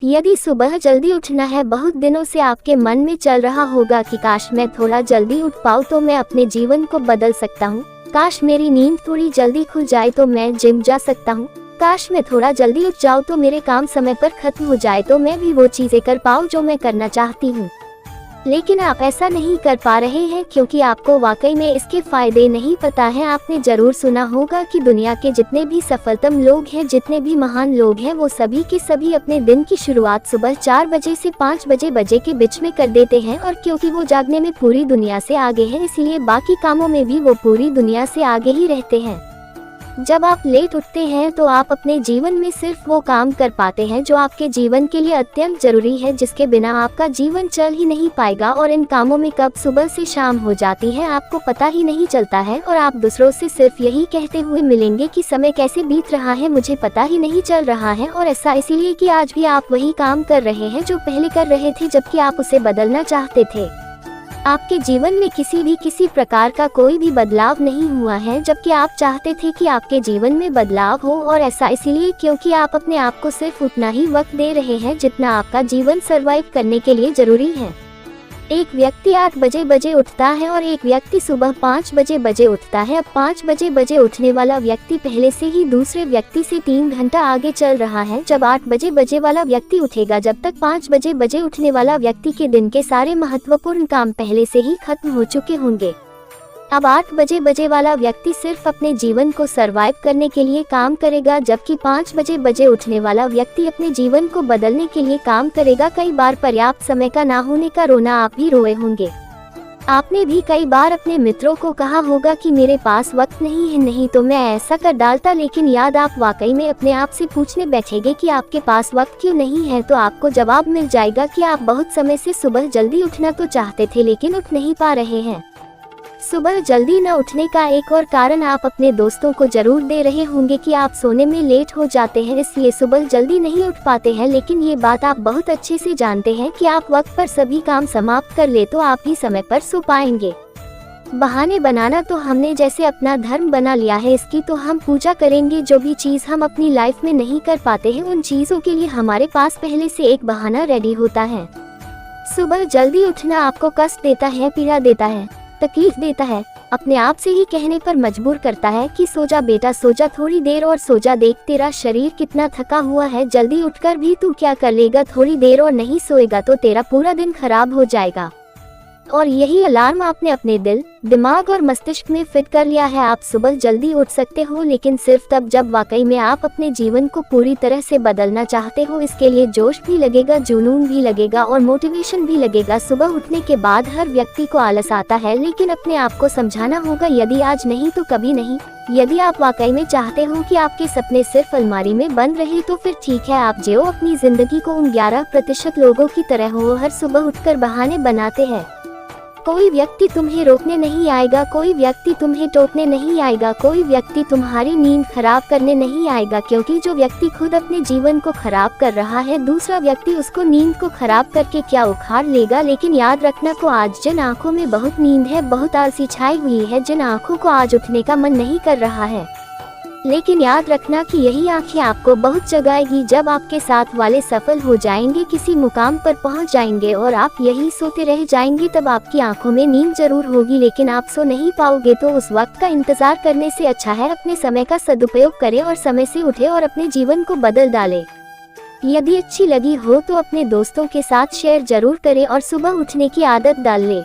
यदि सुबह जल्दी उठना है, बहुत दिनों से आपके मन में चल रहा होगा कि काश मैं थोड़ा जल्दी उठ पाऊँ तो मैं अपने जीवन को बदल सकता हूँ। काश मेरी नींद थोड़ी जल्दी खुल जाए तो मैं जिम जा सकता हूँ। काश मैं थोड़ा जल्दी उठ जाऊँ तो मेरे काम समय पर खत्म हो जाए तो मैं भी वो चीजें कर पाऊँ जो मैं करना चाहती हूँ। लेकिन आप ऐसा नहीं कर पा रहे हैं क्योंकि आपको वाकई में इसके फायदे नहीं पता है। आपने जरूर सुना होगा कि दुनिया के जितने भी सफलतम लोग हैं, जितने भी महान लोग हैं, वो सभी के सभी अपने दिन की शुरुआत सुबह 4 बजे से 5 बजे के बीच में कर देते हैं। और क्योंकि वो जागने में पूरी दुनिया से आगे हैं, इसलिए बाकी कामों में भी वो पूरी दुनिया से आगे ही रहते हैं। जब आप लेट उठते हैं तो आप अपने जीवन में सिर्फ वो काम कर पाते हैं जो आपके जीवन के लिए अत्यंत जरूरी है, जिसके बिना आपका जीवन चल ही नहीं पाएगा। और इन कामों में कब सुबह से शाम हो जाती है आपको पता ही नहीं चलता है, और आप दूसरों से सिर्फ यही कहते हुए मिलेंगे कि समय कैसे बीत रहा है, मुझे पता ही नहीं चल रहा है। और ऐसा इसीलिए कि आज भी आप वही काम कर रहे हैं जो पहले कर रहे थे, जबकि आप उसे बदलना चाहते थे। आपके जीवन में किसी प्रकार का कोई भी बदलाव नहीं हुआ है, जबकि आप चाहते थे कि आपके जीवन में बदलाव हो। और ऐसा इसलिए क्योंकि आप अपने आप को सिर्फ उतना ही वक्त दे रहे हैं जितना आपका जीवन सरवाइव करने के लिए जरूरी है। एक व्यक्ति 8 बजे उठता है और एक व्यक्ति सुबह 5 बजे उठता है। अब 5 बजे उठने वाला व्यक्ति पहले से ही दूसरे व्यक्ति से 3 घंटा आगे चल रहा है। जब 8 बजे वाला व्यक्ति उठेगा, जब तक 5 बजे उठने वाला व्यक्ति के दिन के सारे महत्वपूर्ण काम पहले से ही खत्म हो चुके होंगे। अब 8 बजे वाला व्यक्ति सिर्फ अपने जीवन को सरवाइव करने के लिए काम करेगा, जबकि 5 बजे उठने वाला व्यक्ति अपने जीवन को बदलने के लिए काम करेगा। कई बार पर्याप्त समय का ना होने का रोना आप भी रोए होंगे। आपने भी कई बार अपने मित्रों को कहा होगा कि मेरे पास वक्त नहीं है, नहीं तो मैं ऐसा कर डालता। लेकिन याद आप वाकई में अपने आप से पूछने बैठेंगे कि आपके पास वक्त क्यों नहीं है, तो आपको जवाब मिल जाएगा कि आप बहुत समय से सुबह जल्दी उठना तो चाहते थे लेकिन उठ नहीं पा रहे हैं। सुबह जल्दी न उठने का एक और कारण आप अपने दोस्तों को जरूर दे रहे होंगे कि आप सोने में लेट हो जाते हैं, इसलिए सुबह जल्दी नहीं उठ पाते हैं। लेकिन ये बात आप बहुत अच्छे से जानते हैं कि आप वक्त पर सभी काम समाप्त कर ले तो आप ही समय पर सो पाएंगे। बहाने बनाना तो हमने जैसे अपना धर्म बना लिया है, इसकी तो हम पूजा करेंगे। जो भी चीज़ हम अपनी लाइफ में नहीं कर पाते हैं, उन चीज़ों के लिए हमारे पास पहले से एक बहाना रेडी होता है। सुबह जल्दी उठना आपको कष्ट देता है, पीड़ा देता है, तकलीफ देता है, अपने आप से ही कहने पर मजबूर करता है कि सो जा बेटा, सो जा थोड़ी देर और सो जा, देख तेरा शरीर कितना थका हुआ है, जल्दी उठकर भी तू क्या कर लेगा, थोड़ी देर और नहीं सोएगा तो तेरा पूरा दिन खराब हो जाएगा। और यही अलार्म आपने अपने दिल, दिमाग और मस्तिष्क में फिट कर लिया है। आप सुबह जल्दी उठ सकते हो, लेकिन सिर्फ तब जब वाकई में आप अपने जीवन को पूरी तरह से बदलना चाहते हो। इसके लिए जोश भी लगेगा, जुनून भी लगेगा और मोटिवेशन भी लगेगा। सुबह उठने के बाद हर व्यक्ति को आलस आता है, लेकिन अपने आप को समझाना होगा यदि आज नहीं तो कभी नहीं। यदि आप वाकई में चाहते हो कि आपके सपने सिर्फ अलमारी में बंद रहे तो फिर ठीक है, आप जियो अपनी जिंदगी को उन 11% लोगों की तरह हो हर सुबह उठकर बहाने बनाते हैं। कोई व्यक्ति तुम्हें रोकने नहीं आएगा, कोई व्यक्ति तुम्हें टोकने नहीं आएगा, कोई व्यक्ति तुम्हारी नींद खराब करने नहीं आएगा, क्योंकि जो व्यक्ति खुद अपने जीवन को खराब कर रहा है, दूसरा व्यक्ति उसको नींद को खराब करके क्या उखाड़ लेगा। लेकिन याद रखना को आज जिन आंखों में बहुत नींद है, बहुत आलसी छाई हुई है, जिन आंखों को आज उठने का मन नहीं कर रहा है, लेकिन याद रखना कि यही आंखें आपको बहुत जगाएगी जब आपके साथ वाले सफल हो जाएंगे, किसी मुकाम पर पहुंच जाएंगे और आप यही सोते रह जाएंगे। तब आपकी आंखों में नींद जरूर होगी, लेकिन आप सो नहीं पाओगे। तो उस वक्त का इंतजार करने से अच्छा है अपने समय का सदुपयोग करें और समय से उठे और अपने जीवन को बदल डालें। यदि अच्छी लगी हो तो अपने दोस्तों के साथ शेयर जरूर करें और सुबह उठने की आदत डाल लें।